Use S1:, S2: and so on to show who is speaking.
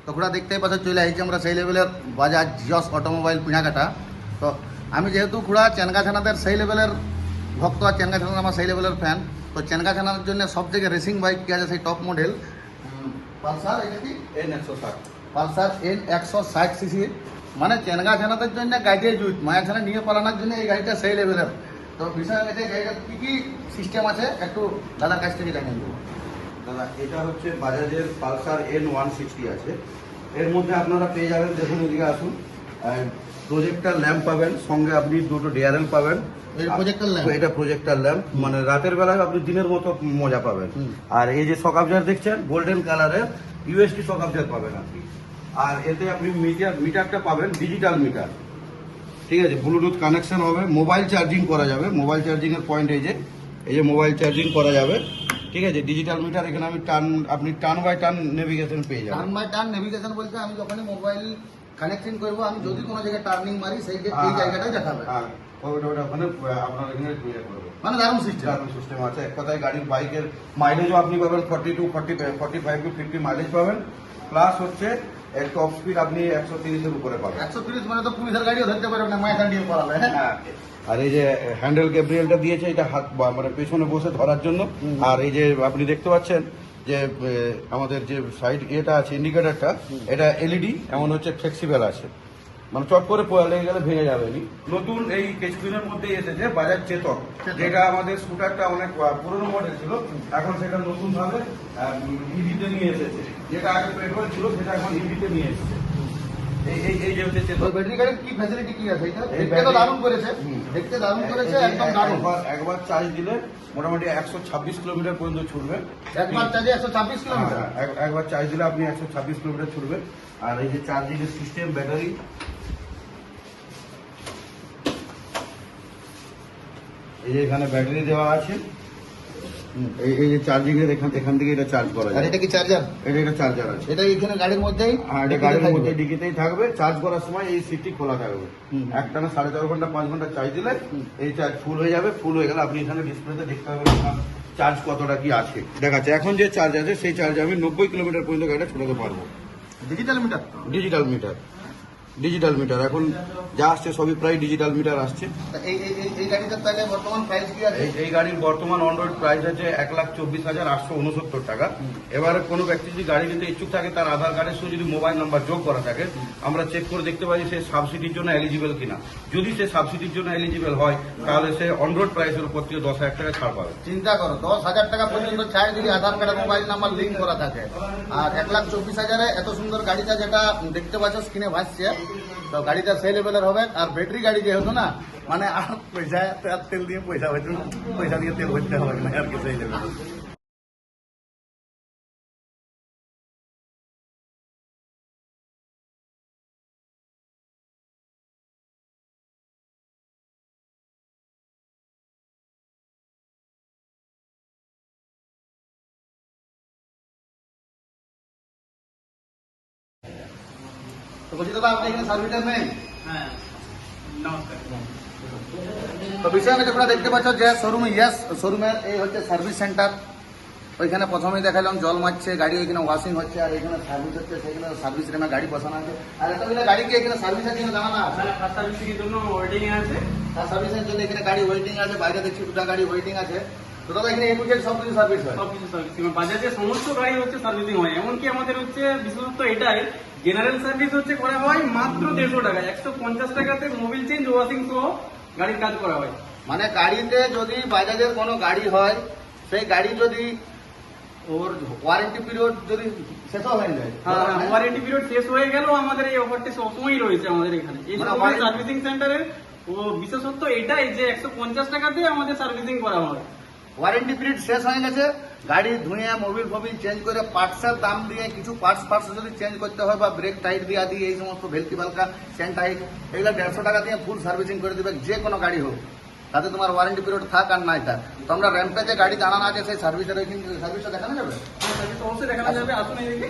S1: তো ওরা দেখতেই পাচ্ছ চলে আসছি আমরা সেই লেভেলের বাজাজ জিওস অটোমোবাইল পিনাকাটা। তো আমি যেহেতু খুড়া চেনগা ছানাদের সেই লেভেলের ভক্ত আর চেনগা ছানার আমার সেই লেভেলের ফ্যান, তো চেনগা ছানার জন্য সব থেকে রেসিং বাইক কি আছে সেই টপ মডেল পালসার, এটা কি
S2: N160
S1: পালসার N160 সিসি, মানে চেনগা ছানাদের জন্য গাড়িতে জুত মায়া ছানা নিয়ে পালানোর জন্য এই গাড়িটা সেই লেভেলের। তো বিষয় হচ্ছে গাড়িটার কী কী সিস্টেম আছে একটু দাদার কাছ থেকে জানিয়ে দেবো।
S2: দাদা, এটা হচ্ছে বাজাজের পালসার N160 আছে। এর মধ্যে আপনারা পেয়ে যাবেন, দেখুন এদিকে আসুন, প্রজেক্টর ল্যাম্প পাবেন, সঙ্গে আপনি দুটো ডিআরএল পাবেন।
S1: প্রজেক্টর ল্যাম্প,
S2: এটা প্রজেক্টর ল্যাম্প, মানে রাতের বেলায় আপনি দিনের মতো মজা পাবেন। আর এই যে শক অবজার দেখছেন গোল্ডেন কালারের ইউএসডি শক অবজার পাবেন আপনি। আর এতে আপনি মিটারটা পাবেন ডিজিটাল মিটার, ঠিক আছে। ব্লুটুথ কানেকশন হবে, মোবাইল চার্জিং করা যাবে। মোবাইল চার্জিং এর পয়েন্ট এই যে মোবাইল চার্জিং করা যাবে, ঠিক আছে। ডিজিটাল মিটার, এখানে আপনি টার্ন বাই টার্ন নেভিগেশন পেয়ে যাবেন।
S1: টার্ন বাই টার্ন নেভিগেশন বলতে আমি যখনই মোবাইল কানেকশন করবো, আমি যদি কোনো জায়গায় টার্নিং মারি সেই এই জায়গাটাই দেখাবে।
S2: হ্যাঁ, ওটা ওখানে আপনার এখানে ক্লিয়ার করবে।
S1: মানে দারুণ সিস্টেম,
S2: দারুণ সিস্টেম আছে। এক কথায় গাড়ির বাইকের মাইলেজও আপনি পাবেন 45 to 50 মাইলেজ পাবেন। প্লাস হচ্ছে এর টপ স্পিড আপনি 130-এর উপরে পাবেন।
S1: 130 মানে তো পুলিশের গাড়িও ধরতে পারবে না, মায়া দিয়ে পড়াবে।
S2: হ্যাঁ, আর এই যে হ্যান্ডেল গ্যাব্রিয়েলটা দিয়েছে, এটা হাত মানে পেছনে বসে ধরার জন্য। আর এই যে আপনি দেখতে পাচ্ছেন যে আমাদের যে সাইড এটা আছে ইন্ডিকেটরটা, এটা এলইডি, এমন হচ্ছে ফ্লেক্সিবল আছে, মানে চট করে লেগে গেলে ভেঙে যাবে নি। নতুন এই কিছুদিনের মধ্যে এসেছে বাজাজ চেতক, যেটা আমাদের স্কুটারটা অনেক পুরনো মডেল ছিল, এখন সেটা নতুন ভাবে ইভিতে নিয়ে এসেছে। যেটা আগে পেট্রোল ছিল সেটা এখন ইভিতে নিয়ে এসেছে। এই যে হচ্ছে চেতক।
S1: ব্যাটারি গাড়ির কি ফ্যাসিলিটি কি আছে? এটা
S2: এই
S1: দেখতে তো
S2: battery-
S1: দারুণ করেছে, দেখতে দারুণ করেছে, একদম দারুণ।
S2: একবার চার্জ দিলে মোটামুটি 126 কিলোমিটার পর্যন্ত ছুটবে।
S1: একবার চার্জে 126 কিলোমিটার।
S2: একবার চার্জ দিলে আপনি 126 কিলোমিটার ছুটবে। আর এই যে চার্জিং এর সিস্টেম, ব্যাটারি, এই যে এখানে ব্যাটারি দেওয়া আছে। এই যে চার্জিং এর এখান থেকে এটা চার্জ করা
S1: আর
S2: যায়।
S1: এটা কি চার্জার?
S2: এটা চার্জার আছে।
S1: এটা এখানে গাড়ির মধ্যেই,
S2: আর এটা গাড়ির মধ্যে ডিকিতেই থাকবে। চার্জ করার সময় এই সিটটি খোলা থাকবে। একটানা 4.5 ঘন্টা 5 ঘন্টা চার্জ দিলে এই চার্জ ফুল হয়ে যাবে। ফুল হয়ে গেলে আপনি এখানে ডিসপ্লেতে দেখতে পাবেন আপনার চার্জ কতটা কি আছে দেখাচ্ছে। এখন যে চার্জ আছে সেই চার্জে আমি 90 কিলোমিটার পর্যন্ত গাড়িটা ছোটাতে পারবো।
S1: ডিজিটাল মিটার তো?
S2: ডিজিটাল মিটার এখন যা আসছে সবই প্রায় ডিজিটাল মিটার আসছে।
S1: এই গাড়িটার তাহলে বর্তমান প্রাইস কি আছে?
S2: এই গাড়ির বর্তমান অন রোড প্রাইস আছে 1,24,869 টাকা। এবারে কোনো ব্যক্তি যদি গাড়ি নিতে ইচ্ছুক থাকে, তার আধার কার্ডের সঙ্গে যদি মোবাইল নাম্বার যোগ করা থাকে, আমরা চেক করে দেখতে পারি সে সাবসিডির জন্য এলিজিবল কিনা। যদি সে সাবসিডির জন্য এলিজিবল হয়, তাহলে সে অন রোড প্রাইসের উপর থেকে 10,000 টাকা ছাড় পাবে।
S1: চিন্তা করো, 10,000 টাকা পর্যন্ত ছাড় যদি আধার কার্ড মোবাইল নাম্বার লিঙ্ক করা থাকে। আর 1,24,000-এ এত সুন্দর গাড়িটা যেটা দেখতে পাচ্ছ স্ক্রিনে ভাসছে, তো গাড়িটা সেই লেভেলের হবে। আর ব্যাটারি গাড়ি যেহেতু না, মানে আর তেল দিয়ে পয়সা দিয়ে তেল ভরতে হবে না আর কি, সেই লেভেলের। তো বলছি দাদা, আপনি এখানে সার্ভিসের নেই?
S3: হ্যাঁ, নমস্কার।
S1: তো বিষয় আমি তোমরা দেখতে পাচ্ছ যে শোরুমে, ইয়েস শোরুমের এই হচ্ছে সার্ভিস সেন্টার। ওইখানে প্রথমেই দেখালাম জল মারছে গাড়ি, ওইখানে ওয়াশিং হচ্ছে, আর এখানে সার্ভিস হচ্ছে, সেখানে সার্ভিস রুমে গাড়ি বসানো আছে। আর এতগুলো গাড়িকে এখানে সার্ভিসের জন্য জানা না,
S3: ফার্স্ট সার্ভিসিংয়ের জন্য ওয়েটিং আছে।
S1: আর সার্ভিসের জন্য এখানে গাড়ি ওয়েটিং আছে, বাইরে দেখছি 2টা গাড়ি ওয়েটিং আছে। তো দাদা এখানে এ টু জেড সব কিছু সার্ভিস হয়?
S3: সবকিছু সার্ভিসিং, বাজাজের সমস্ত গাড়ি হচ্ছে সার্ভিসিং হয়। এমনকি আমাদের হচ্ছে বিশেষত এটাই জেনারেল সার্ভিস হচ্ছে করা হয় মাত্র 150 টাকা। 150 টাকাতে মোবিল চেঞ্জ, ওয়াশিং সহ গাড়ির কাজ করা হয়।
S1: মানে গাড়িতে যদি বাজাজের কোনো গাড়ি হয়, সেই গাড়ি যদি ওর ওয়ারেন্টি পিরিয়ড যদি শেষ হয়ে যায়,
S3: হ্যাঁ, ওয়ারেন্টি পিরিয়ড শেষ হয়ে গেল, আমাদের এই অফারটি সবসময়ই রয়েছে আমাদের এখানে এই
S1: মানে
S3: সার্ভিসিং সেন্টারে। ও বিশেষত্ব এটাই যে 150 টাকাতে আমাদের সার্ভিসিং করা হয়।
S1: ওয়ারেন্টি পিরিয়ড শেষ হয়ে গেছে, গাড়ি ধুয়ে মোবিল ফোবিল চেঞ্জ করে পার্টসের দাম দিয়ে কিছু পার্টস যদি চেঞ্জ করতে হয়, বা ব্রেক টাইট দিয়ে এই সমস্ত ভেলকি বালকা চেন টাইট, এগুলো 150 টাকা দিয়ে ফুল সার্ভিসিং করে দেবে, যে কোনো গাড়ি হোক। তাতে তোমার ওয়ারেন্টি পিরিয়ড থাক আর নাই থাক। তো আমরা র্যাম্পে যে গাড়ি দাঁড়ানো আছে সেই সার্ভিসের ওইখানে সার্ভিসটা দেখানো যাবে?
S3: সার্ভিস অবশ্যই দেখানো যাবে, আসুন এদিকে।